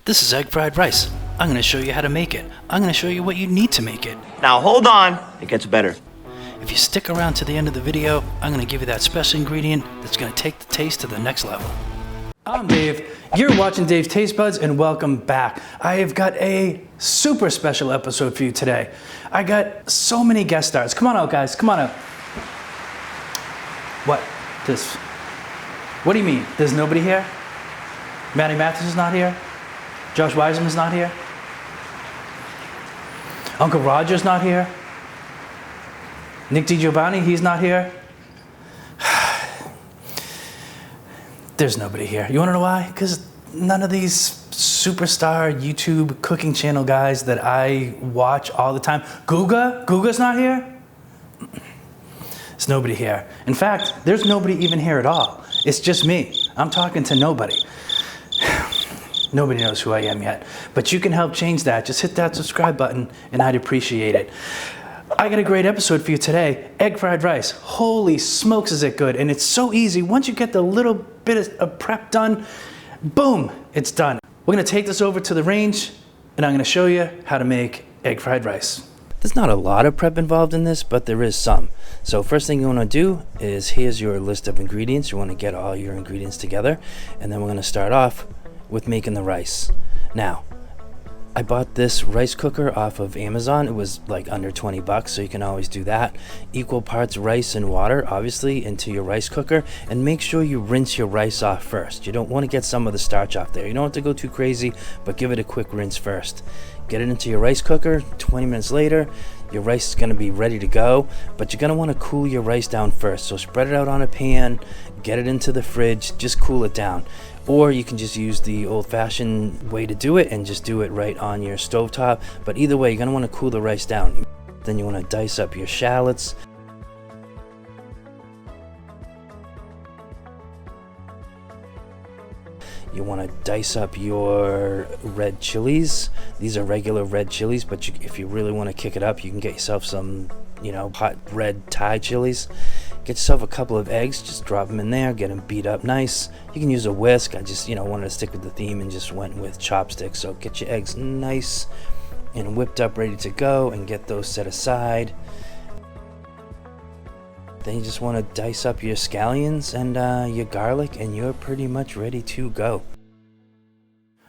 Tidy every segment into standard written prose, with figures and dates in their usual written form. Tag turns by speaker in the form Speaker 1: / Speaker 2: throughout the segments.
Speaker 1: This is egg fried rice. I'm going to show you how to make it. I'm going to show you what you need to make it.
Speaker 2: Now hold on, it gets better.
Speaker 1: If you stick around to the end of the video, I'm going to give you that special ingredient that's going to take the taste to the next level. I'm Dave. You're watching Dave's Taste Buds, and welcome back. I have got a super special episode for you today. I got so many guest stars. Come on out, guys. Come on out. What? What do you mean? There's nobody here? Matty Mathis is not here? Josh Wiseman's not here? Uncle Roger's not here? Nick DiGiovanni, he's not here? There's nobody here. You wanna know why? Because none of these superstar YouTube cooking channel guys that I watch all the time. Guga's not here? There's nobody here. In fact, there's nobody even here at all. It's just me. I'm talking to nobody. Nobody knows who I am yet. But you can help change that. Just hit that subscribe button and I'd appreciate it. I got a great episode for you today. Egg fried rice. Holy smokes, is it good. And it's so easy. Once you get the little bit of prep done, boom, it's done. We're gonna take this over to the range and I'm gonna show you how to make egg fried rice. There's not a lot of prep involved in this, but there is some. So first thing you wanna do is, here's your list of ingredients. You wanna get all your ingredients together, and then we're gonna start off with making the rice. Now, I bought this rice cooker off of Amazon. It was like under 20 bucks, so you can always do that. Equal parts rice and water, obviously, into your rice cooker, and make sure you rinse your rice off first. You don't want to get some of the starch off there. You don't have to go too crazy, but give it a quick rinse first. Get it into your rice cooker. 20 minutes later, your rice is going to be ready to go, but you're going to want to cool your rice down first. So spread it out on a pan, get it into the fridge, just cool it down. Or you can just use the old-fashioned way to do it and just do it right on your stovetop. But either way, you're going to want to cool the rice down. Then you want to dice up your shallots. You want to dice up your red chilies. These are regular red chilies, but if you really want to kick it up, you can get yourself some, hot red Thai chilies. Get yourself a couple of eggs, just drop them in there, get them beat up nice. You can use a whisk. I just, wanted to stick with the theme and just went with chopsticks. So get your eggs nice and whipped up, ready to go, and get those set aside. Then you just want to dice up your scallions and your garlic, and you're pretty much ready to go.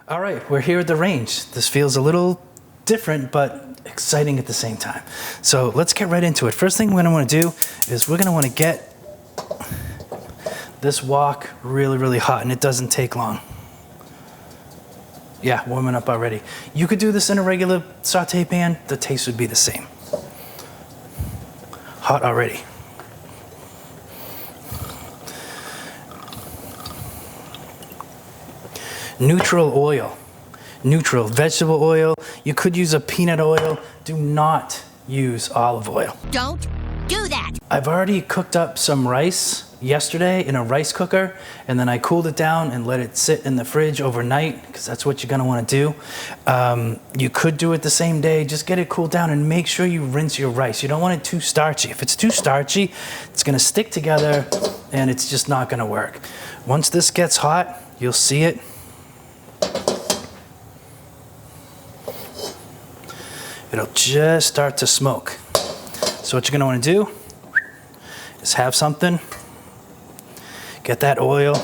Speaker 1: All right, we're here at the range. This feels a little different, but exciting at the same time. So let's get right into it. First thing we're gonna want to do is we're gonna want to get this wok really, really hot, and it doesn't take long. Yeah, warming up already. You could do this in a regular saute pan. The taste would be the same. Hot already. Neutral oil. Neutral vegetable oil. You could use a peanut oil. Do not use olive oil.
Speaker 3: Don't do that.
Speaker 1: I've already cooked up some rice yesterday in a rice cooker, and then I cooled it down and let it sit in the fridge overnight, because that's what you're gonna wanna do. You could do it the same day. Just get it cooled down and make sure you rinse your rice. You don't want it too starchy. If it's too starchy, it's gonna stick together and it's just not gonna work. Once this gets hot, you'll see it. It'll just start to smoke. So what you're gonna wanna do is have something, get that oil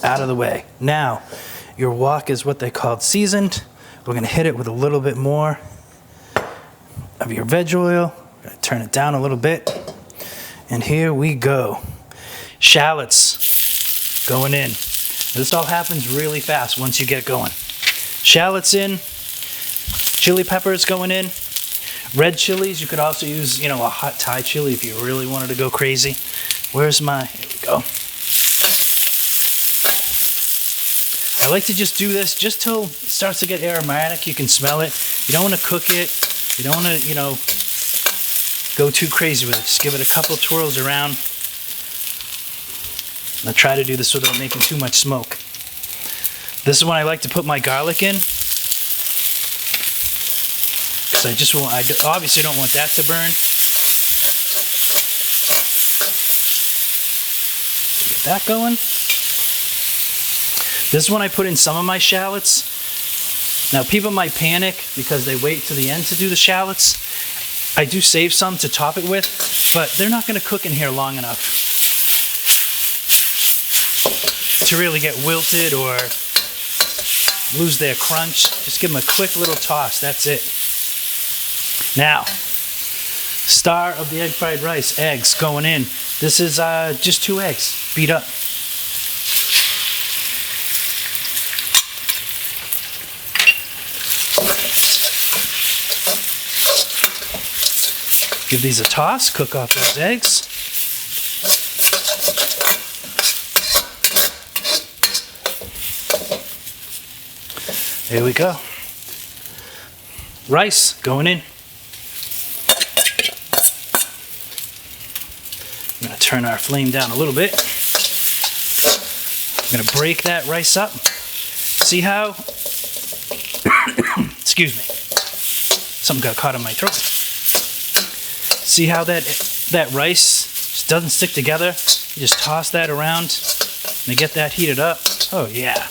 Speaker 1: out of the way. Now, your wok is what they call seasoned. We're gonna hit it with a little bit more of your veg oil. We're gonna turn it down a little bit. And here we go. Shallots going in. This all happens really fast once you get going. Shallots in. Chili peppers going in. Red chilies, you could also use, a hot Thai chili if you really wanted to go crazy. Where's my, here we go. I like to just do this just till it starts to get aromatic. You can smell it. You don't want to cook it. You don't want to, go too crazy with it. Just give it a couple twirls around. And I try to do this without making too much smoke. This is when I like to put my garlic in. I obviously don't want that to burn. Get that going. This is when I put in some of my shallots. Now, people might panic because they wait to the end to do the shallots. I do save some to top it with, but they're not going to cook in here long enough to really get wilted or lose their crunch. Just give them a quick little toss. That's it. Now, star of the egg fried rice, eggs going in. This is just 2 eggs beat up. Give these a toss, cook off those eggs. There we go. Rice going in. I'm going to turn our flame down a little bit. I'm going to break that rice up. See how, excuse me, something got caught in my throat. See how that rice just doesn't stick together? You just toss that around and you get that heated up. Oh yeah.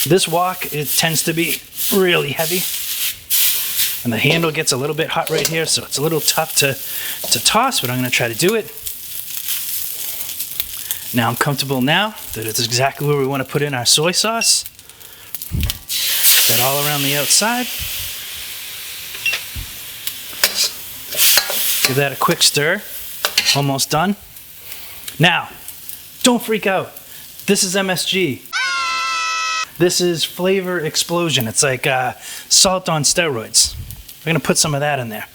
Speaker 1: This wok, it tends to be really heavy. And the handle gets a little bit hot right here, so it's a little tough to toss, but I'm going to try to do it. Now I'm comfortable now that it's exactly where we want to put in our soy sauce. Put that all around the outside. Give that a quick stir. Almost done. Now, don't freak out. This is MSG. This is flavor explosion. It's like salt on steroids. We're gonna put some of that in there.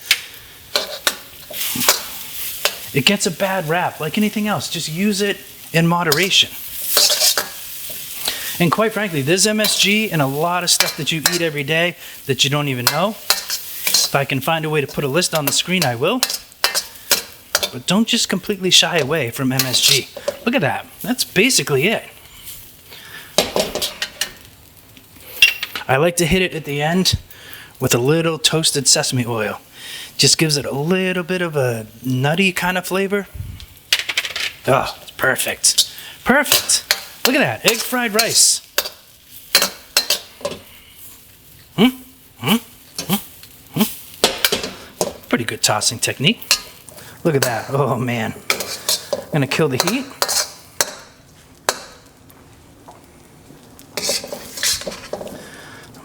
Speaker 1: It gets a bad rap, like anything else. Just use it in moderation. And quite frankly, there's MSG in a lot of stuff that you eat every day that you don't even know. If I can find a way to put a list on the screen, I will. But don't just completely shy away from MSG. Look at that. That's basically it. I like to hit it at the end with a little toasted sesame oil. Just gives it a little bit of a nutty kind of flavor. Oh, it's perfect. Perfect. Look at that. Egg fried rice. Pretty good tossing technique. Look at that. Oh man. I'm gonna kill the heat.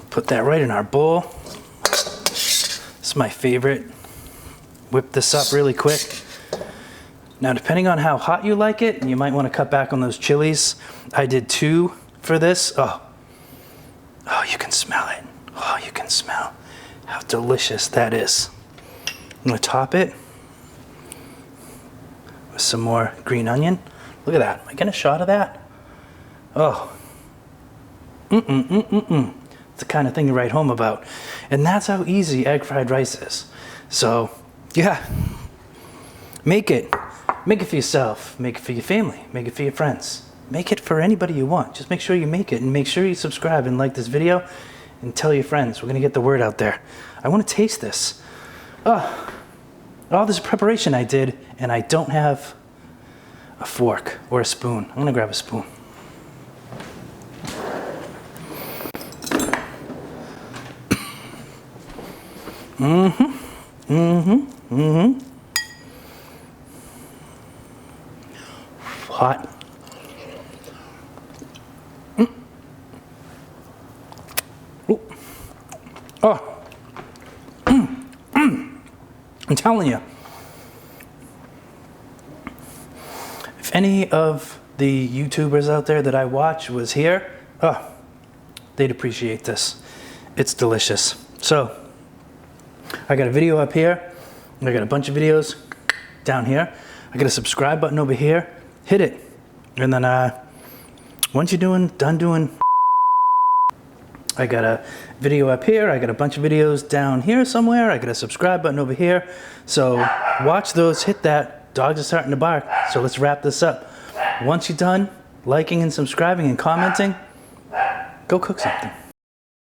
Speaker 1: Put that right in our bowl. This is my favorite. Whip this up really quick. Now, depending on how hot you like it, you might want to cut back on those chilies. I did 2 for this. Oh, you can smell it. Oh, you can smell how delicious that is. I'm gonna top it with some more green onion. Look at that. Am I getting a shot of that? Oh. It's the kind of thing you write home about. And that's how easy egg fried rice is. So, yeah. Make it. Make it for yourself. Make it for your family. Make it for your friends. Make it for anybody you want. Just make sure you make it, and make sure you subscribe and like this video and tell your friends. We're going to get the word out there. I want to taste this. All this preparation I did, and I don't have a fork or a spoon. I'm going to grab a spoon. Hot. Oh. I'm telling you. If any of the YouTubers out there that I watch was here, they'd appreciate this. It's delicious. So, I got a video up here. I got a bunch of videos down here. I got a subscribe button over here. Hit it. And then once you're done doing, I got a video up here. I got a bunch of videos down here somewhere. I got a subscribe button over here. So watch those, hit that. Dogs are starting to bark. So let's wrap this up. Once you're done liking and subscribing and commenting, go cook something.